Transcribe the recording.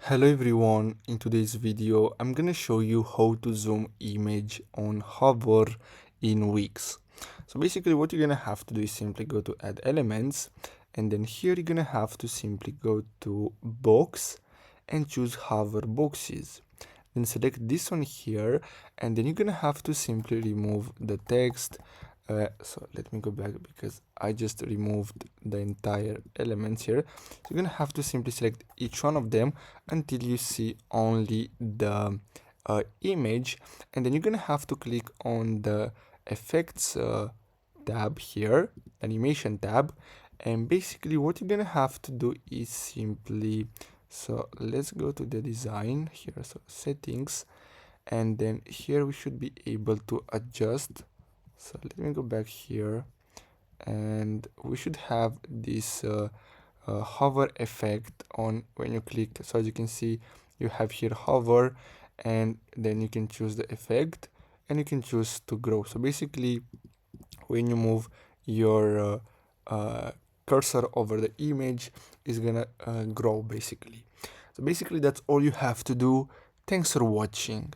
Hello everyone, in today's video I'm gonna show you how to zoom image on hover in Wix. So basically what you're gonna have to do is simply go to add elements, and then here you're gonna have to simply go to box and choose hover boxes. Then select this one here, and then you're gonna have to simply remove the text. So let me go back because I just removed the entire elements here. So you're gonna have to simply select each one of them until you see only the image, and then you're gonna have to click on the effects tab here, animation tab, and basically what you're gonna have to do is simply, so let's go to the design here, so settings, and then here we should be able to adjust. So let me go back here, and we should have this hover effect on when you click. So as you can see, you have here hover, and then you can choose the effect and you can choose to grow. So basically when you move your cursor over the image, is gonna grow basically. So basically that's all you have to do. Thanks for watching.